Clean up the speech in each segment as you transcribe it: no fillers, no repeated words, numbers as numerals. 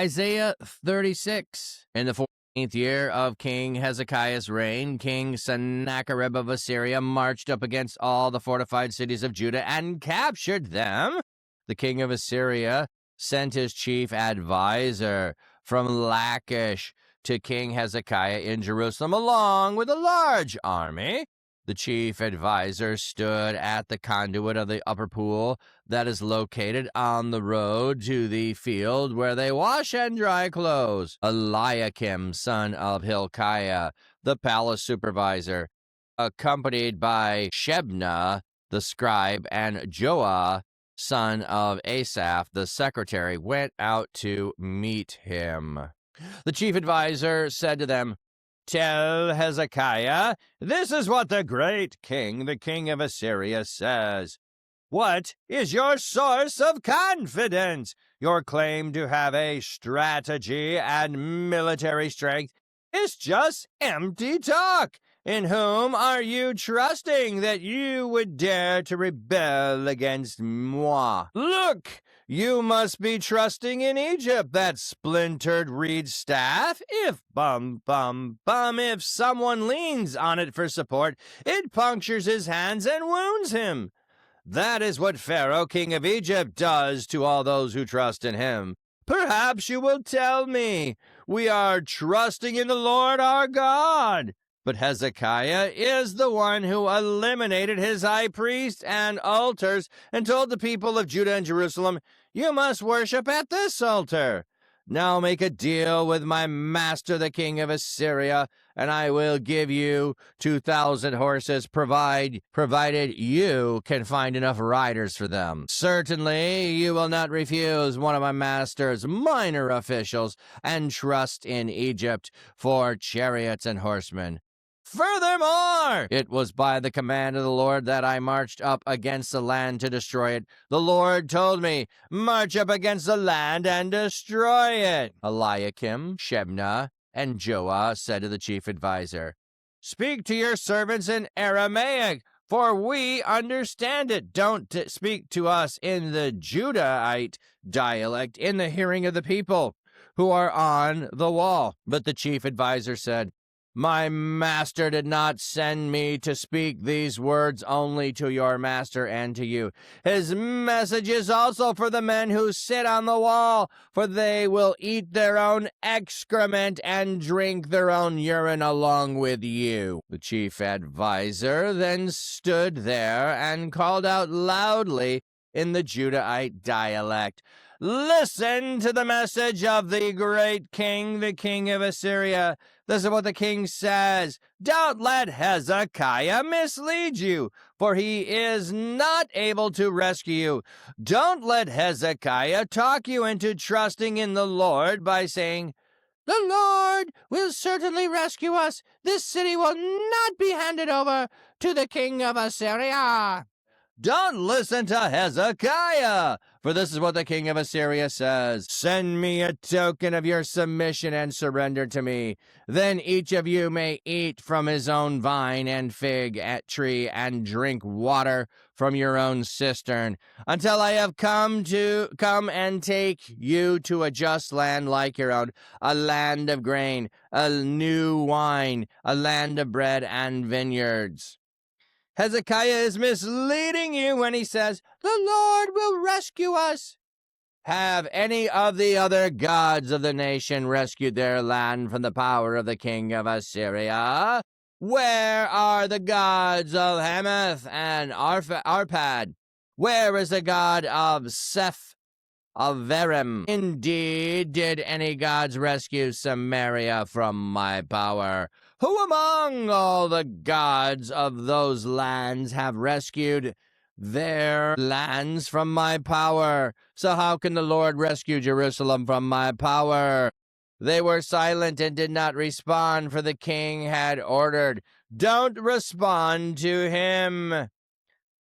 Isaiah 36. In the 14th year of King Hezekiah's reign, King Sennacherib of Assyria marched up against all the fortified cities of Judah and captured them. The king of Assyria sent his chief advisor from Lachish to King Hezekiah in Jerusalem along with a large army. The chief advisor stood at the conduit of the upper pool that is located on the road to the field where they wash and dry clothes. Eliakim, son of Hilkiah, the palace supervisor, accompanied by Shebna, the scribe, and Joah, son of Asaph, the secretary, went out to meet him. The chief advisor said to them, "Tell Hezekiah, this is what the great king, the king of Assyria, says. What is your source of confidence? Your claim to have a strategy and military strength is just empty talk. In whom are you trusting that you would dare to rebel against moi? Look! You must be trusting in Egypt, that splintered reed staff. If if someone leans on it for support, it punctures his hands and wounds him. That is what Pharaoh, king of Egypt, does to all those who trust in him. Perhaps you will tell me, we are trusting in the Lord our God." But Hezekiah is the one who eliminated his high priest and altars and told the people of Judah and Jerusalem, "You must worship at this altar. Now make a deal with my master, the king of Assyria, and I will give you 2,000 horses, provided you can find enough riders for them. Certainly you will not refuse one of my master's minor officials and trust in Egypt for chariots and horsemen. Furthermore, it was by the command of the Lord that I marched up against the land to destroy it. The Lord told me, march up against the land and destroy it." Eliakim, Shebna, and Joah said to the chief advisor, "Speak to your servants in Aramaic, for we understand it. Don't speak to us in the Judahite dialect in the hearing of the people who are on the wall." But the chief advisor said, "My master did not send me to speak these words only to your master and to you. His message is also for the men who sit on the wall, for they will eat their own excrement and drink their own urine along with you." The chief advisor then stood there and called out loudly in the Judahite dialect, "Listen to the message of the great king, the king of Assyria. This is what the king says. Don't let Hezekiah mislead you, for he is not able to rescue you. Don't let Hezekiah talk you into trusting in the Lord by saying, 'The Lord will certainly rescue us. This city will not be handed over to the king of Assyria.' Don't listen to Hezekiah, for this is what the king of Assyria says. Send me a token of your submission and surrender to me. Then each of you may eat from his own vine and fig tree and drink water from your own cistern until I have come and take you to a just land like your own, a land of grain, a new wine, a land of bread and vineyards." Hezekiah is misleading you when he says, "The Lord will rescue us." Have any of the other gods of the nation rescued their land from the power of the king of Assyria? Where are the gods of Hamath and Arpad? Where is the god of Seph of Verim? Indeed, did any gods rescue Samaria from my power? Who among all the gods of those lands have rescued their lands from my power? So how can the Lord rescue Jerusalem from my power? They were silent and did not respond, for the king had ordered, "Don't respond to him."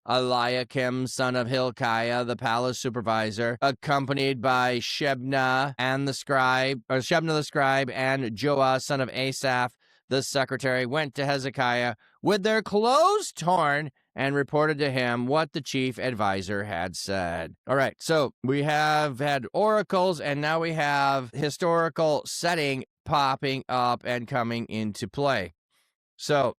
Eliakim, son of Hilkiah, the palace supervisor, accompanied by Shebna the scribe, and Joah, son of Asaph, the secretary, went to Hezekiah with their clothes torn and reported to him what the chief advisor had said. All right, so we have had oracles, and now we have historical setting popping up and coming into play. So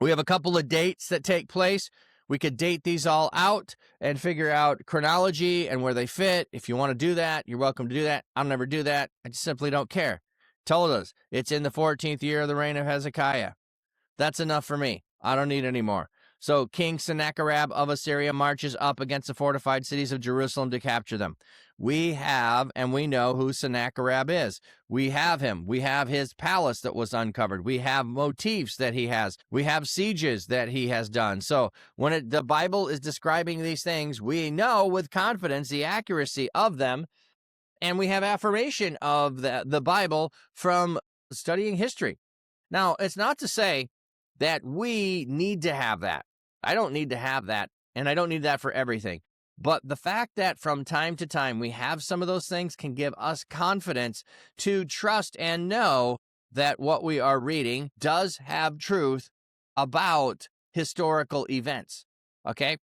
we have a couple of dates that take place. We could date these all out and figure out chronology and where they fit. If you want to do that, you're welcome to do that. I'll never do that. I just simply don't care. Told us it's in the 14th year of the reign of Hezekiah. That's enough for me. I don't need any more. So King Sennacherib of Assyria marches up against the fortified cities of Jerusalem to capture them. We have, and we know who Sennacherib is. We have him. We have his palace that was uncovered. We have motifs that he has. We have sieges that he has done. So when the Bible is describing these things, we know with confidence the accuracy of them, and we have affirmation of the Bible from studying history. Now, it's not to say that we need to have that. I don't need to have that, and I don't need that for everything. But the fact that from time to time we have some of those things can give us confidence to trust and know that what we are reading does have truth about historical events, okay?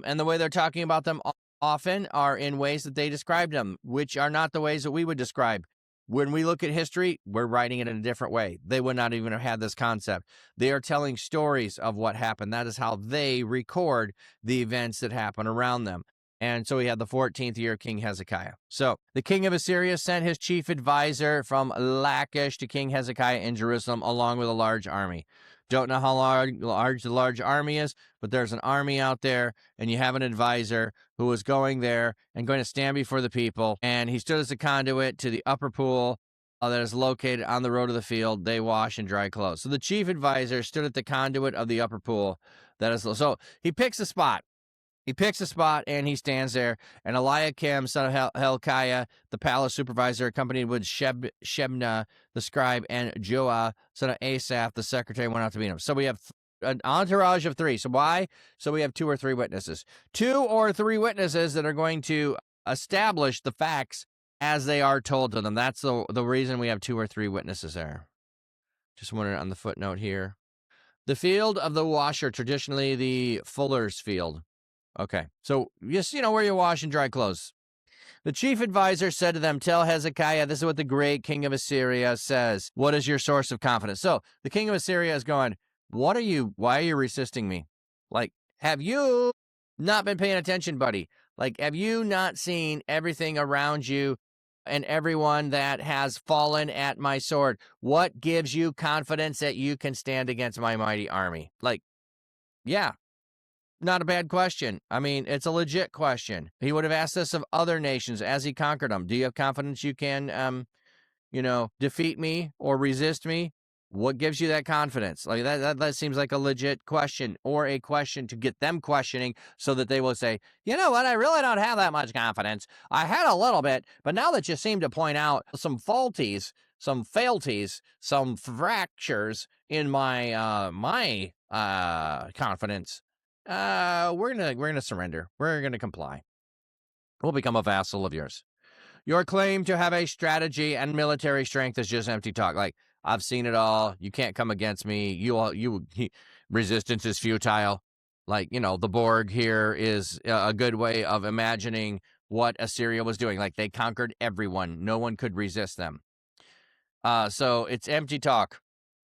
And the way they're talking about them often are in ways that they described them, which are not the ways that we would describe. When we look at history, we're writing it in a different way. They would not even have had this concept. They are telling stories of what happened. That is how they record the events that happen around them. And so we had the 14th year of King Hezekiah. So the king of Assyria sent his chief advisor from Lachish to King Hezekiah in Jerusalem, along with a large army. Don't know how large the large army is, but there's an army out there, and you have an advisor who was going there and going to stand before the people, and he stood as a conduit to the upper pool that is located on the road to the field. They wash and dry clothes. So the chief advisor stood at the conduit of the upper pool. So he picks a spot. He picks a spot, and he stands there, and Eliakim, son of Hilkiah, the palace supervisor, accompanied with Shebna, the scribe, and Joah, son of Asaph, the secretary, went out to meet him. So we have an entourage of three. So why? So we have 2 or 3 witnesses. 2 or 3 witnesses that are going to establish the facts as they are told to them. That's the reason we have 2 or 3 witnesses there. Just wondering on the footnote here. The field of the washer, traditionally the fuller's field. Okay, so just, where you wash and dry clothes. The chief advisor said to them, tell Hezekiah, this is what the great king of Assyria says. What is your source of confidence? So the king of Assyria is going, why are you resisting me? Like, have you not been paying attention, buddy? Like, have you not seen everything around you and everyone that has fallen at my sword? What gives you confidence that you can stand against my mighty army? Like, yeah. Not a bad question. I mean, it's a legit question. He would have asked this of other nations as he conquered them. Do you have confidence you can, defeat me or resist me? What gives you that confidence? Like that seems like a legit question, or a question to get them questioning so that they will say, you know what, I really don't have that much confidence. I had a little bit, but now that you seem to point out some faulties, some failties, some fractures in my confidence, we're gonna surrender. We're gonna comply. We'll become a vassal of yours. Your claim to have a strategy and military strength is just empty talk. Like, I've seen it all. You can't come against me. Resistance is futile. Like, the Borg here is a good way of imagining what Assyria was doing. Like, they conquered everyone. No one could resist them. So it's empty talk.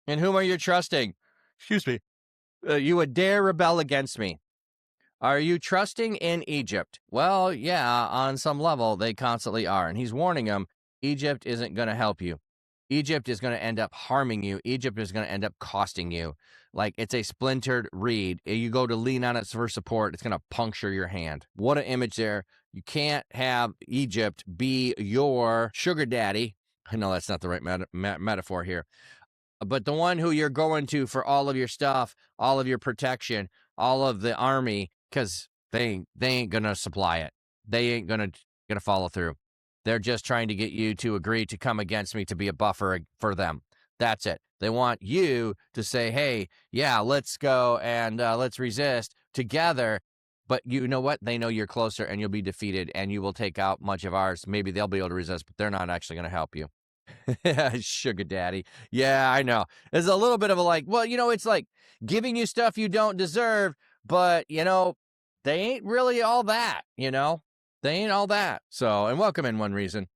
In whom are you trusting? Excuse me. You would dare rebel against me. Are you trusting in Egypt? Well, yeah, on some level, they constantly are. And he's warning them, Egypt isn't going to help you. Egypt is going to end up harming you. Egypt is going to end up costing you. Like, it's a splintered reed. You go to lean on it for support, it's going to puncture your hand. What an image there. You can't have Egypt be your sugar daddy. I know that's not the right metaphor here. But the one who you're going to for all of your stuff, all of your protection, all of the army, because they ain't gonna supply it. They ain't gonna follow through. They're just trying to get you to agree to come against me to be a buffer for them. That's it. They want you to say, hey, yeah, let's go and let's resist together. But you know what? They know you're closer and you'll be defeated and you will take out much of ours. Maybe they'll be able to resist, but they're not actually going to help you. Sugar daddy. Yeah, I know. It's a little bit of a like, well, it's like giving you stuff you don't deserve, but, they ain't really all that, They ain't all that. So, and welcome in one reason.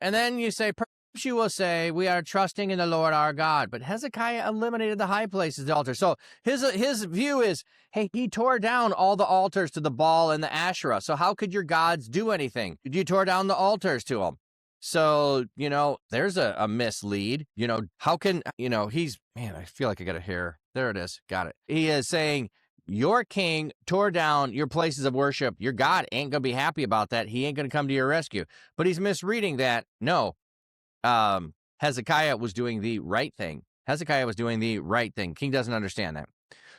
And then you say, perhaps you will say, we are trusting in the Lord our God. But Hezekiah eliminated the high places, the altar. So his view is, hey, he tore down all the altars to the Baal and the Asherah. So how could your gods do anything? You tore down the altars to them. So, there's a mislead. How can, man, I feel like I got a hair. There it is. Got it. He is saying, your king tore down your places of worship. Your God ain't going to be happy about that. He ain't going to come to your rescue. But he's misreading that. No, Hezekiah was doing the right thing. Hezekiah was doing the right thing. King doesn't understand that.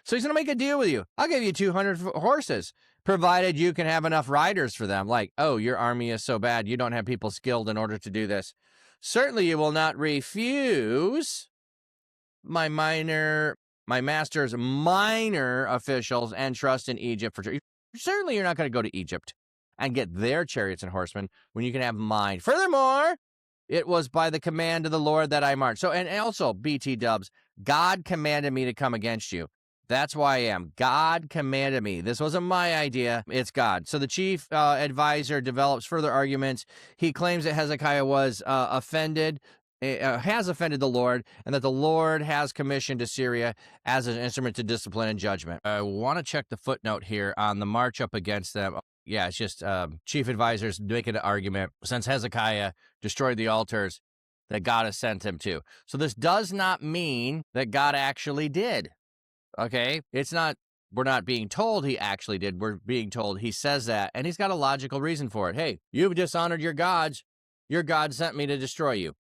So he's going to make a deal with you. I'll give you 200 horses, provided you can have enough riders for them. Like, oh, your army is so bad, you don't have people skilled in order to do this. Certainly you will not refuse my master's minor officials and trust in Egypt for certainly you're not going to go to Egypt and get their chariots and horsemen when you can have mine. Furthermore, it was by the command of the Lord that I marched. So, and also, BT dubs, God commanded me to come against you. That's why I am. God commanded me. This wasn't my idea. It's God. So the chief advisor develops further arguments. He claims that Hezekiah was offended, has offended the Lord, and that the Lord has commissioned Assyria as an instrument to discipline and judgment. I want to check the footnote here on the march up against them. Yeah, it's just chief advisors making an argument since Hezekiah destroyed the altars that God has sent him to. So this does not mean that God actually did. Okay? It's not, we're not being told he actually did. We're being told he says that, and he's got a logical reason for it. Hey, you've dishonored your gods. Your God sent me to destroy you.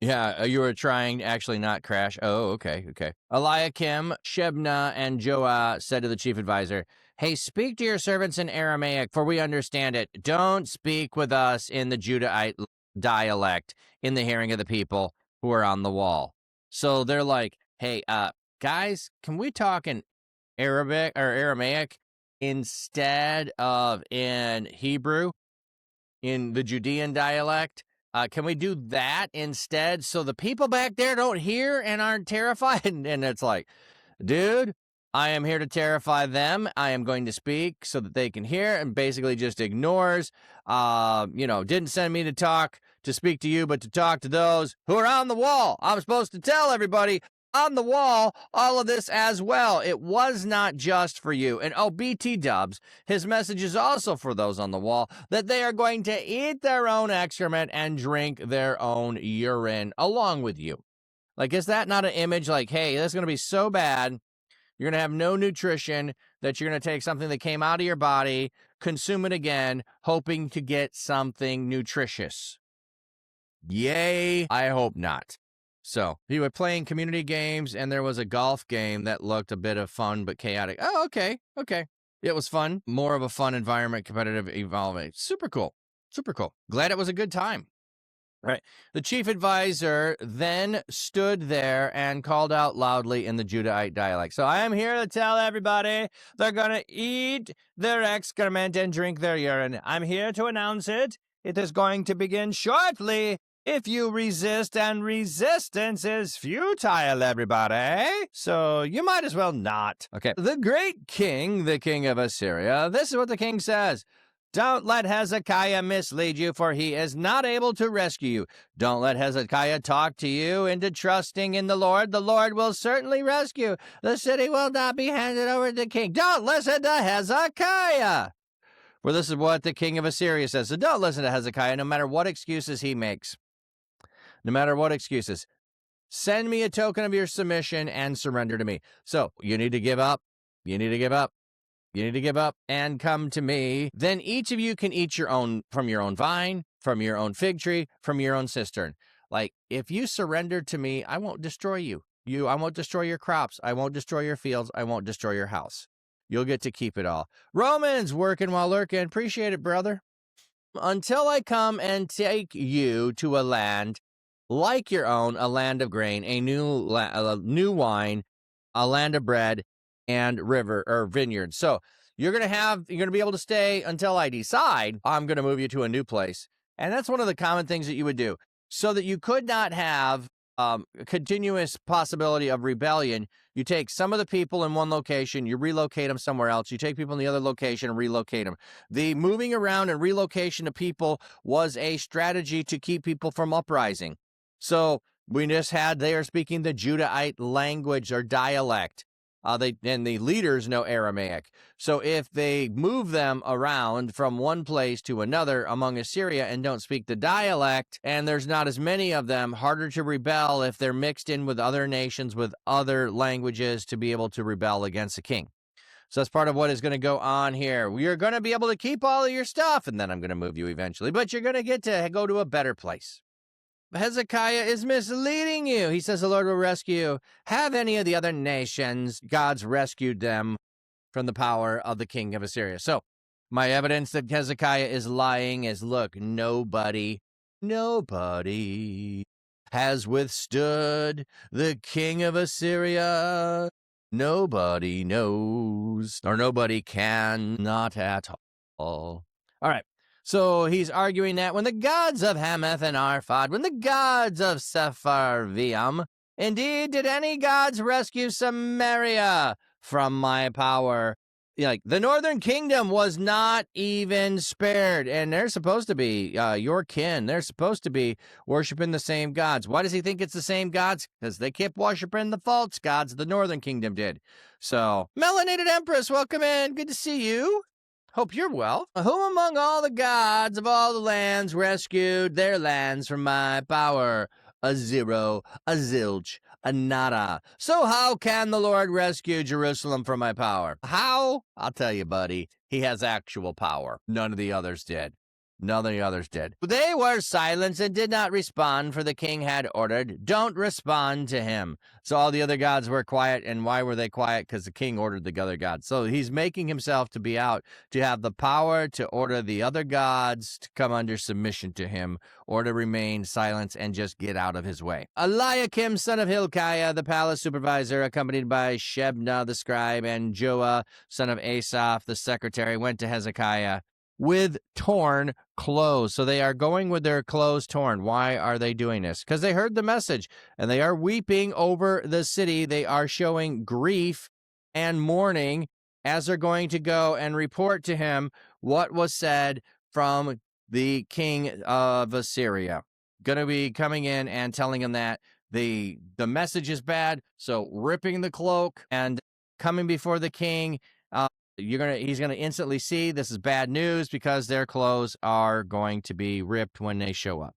Yeah, you were trying to actually not crash. Oh, okay. Eliakim, Shebna, and Joah said to the chief advisor, hey, speak to your servants in Aramaic, for we understand it. Don't speak with us in the Judahite dialect in the hearing of the people who are on the wall. So they're like, hey, guys, can we talk in Arabic or Aramaic instead of in Hebrew, in the Judean dialect? Can we do that instead so the people back there don't hear and aren't terrified? And it's like, dude, I am here to terrify them. I am going to speak so that they can hear, and basically just ignores, didn't send me to speak to you, but to talk to those who are on the wall. I'm supposed to tell everybody on the wall all of this as well. It was not just for you. And BT dubs, his message is also for those on the wall, that they are going to eat their own excrement and drink their own urine along with you. Like, is that not an image like, hey, that's going to be so bad, you're going to have no nutrition, that you're going to take something that came out of your body, consume it again, hoping to get something nutritious? Yay, I hope not. So he was playing community games, and there was a golf game that looked a bit of fun but chaotic. Oh, okay. It was fun. More of a fun environment, competitive, evolving. Super cool. Glad it was a good time. Right. The chief advisor then stood there and called out loudly in the Judahite dialect. So I am here to tell everybody they're going to eat their excrement and drink their urine. I'm here to announce it. It is going to begin shortly. If you resist, and resistance is futile, everybody. So you might as well not. Okay. The great king, the king of Assyria, this is what the king says. Don't let Hezekiah mislead you, for he is not able to rescue you. Don't let Hezekiah talk to you into trusting in the Lord. The Lord will certainly rescue. The city will not be handed over to the king. Don't listen to Hezekiah. For this is what the king of Assyria says. So don't listen to Hezekiah, no matter what excuses he makes. No matter what excuses. Send me a token of your submission and surrender to me. So you need to give up. You need to give up and come to me. Then each of you can eat from your own vine, from your own fig tree, from your own cistern. Like, if you surrender to me, I won't destroy you. I won't destroy your crops. I won't destroy your fields. I won't destroy your house. You'll get to keep it all. Romans, working while lurking. Appreciate it, brother. Until I come and take you to a land like your own, a land of grain, a new wine, a land of bread, and river or vineyard. So you're going to be able to stay until I decide I'm going to move you to a new place. And that's one of the common things that you would do. so that you could not have a continuous possibility of rebellion. You take some of the people in one location, you relocate them somewhere else. You take people in the other location and relocate them. The moving around and relocation of people was a strategy to keep people from uprising. So we just had, they are speaking the Judahite language or dialect. And the leaders know Aramaic. So if they move them around from one place to another among Assyria and don't speak the dialect, and there's not as many of them, harder to rebel if they're mixed in with other nations with other languages to be able to rebel against the king. So that's part of what is going to go on here. You're going to be able to keep all of your stuff, and then I'm going to move you eventually, but you're going to get to go to a better place. Hezekiah is misleading you. He says the Lord will rescue you. Have any of the other nations, God's rescued them from the power of the king of Assyria? So my evidence that Hezekiah is lying is, look, nobody has withstood the king of Assyria. Nobody knows, or nobody can, not at all. All right. So he's arguing that when the gods of Hamath and Arphad, when the gods of Sepharvaim, indeed did any gods rescue Samaria from my power? Like, the northern kingdom was not even spared, and they're supposed to be your kin. They're supposed to be worshiping the same gods. Why does he think it's the same gods? Because they kept worshiping the false gods. The northern kingdom did. So, Melanated Empress, welcome in. Good to see you. Hope you're well. Who among all the gods of all the lands rescued their lands from my power? A zero, a zilch, a nada. So how can the Lord rescue Jerusalem from my power? How? I'll tell you, buddy. He has actual power. None of the others did. None of the others did. They were silenced and did not respond, for the king had ordered, don't respond to him. So all the other gods were quiet. And why were they quiet? Because the king ordered the other gods. So he's making himself to be out, to have the power to order the other gods to come under submission to him, or to remain silent and just get out of his way. Eliakim, son of Hilkiah, the palace supervisor, accompanied by Shebna the scribe, and Joah, son of Asaph, the secretary, went to Hezekiah with torn clothes. So they are going with their clothes torn. Why are they doing this? Because they heard the message and they are weeping over the city. They are showing grief and mourning as they're going to go and report to him what was said from the king of Assyria. Going to be coming in and telling him that the message is bad. So ripping the cloak and coming before the king, he's gonna instantly see this is bad news, because their clothes are going to be ripped when they show up.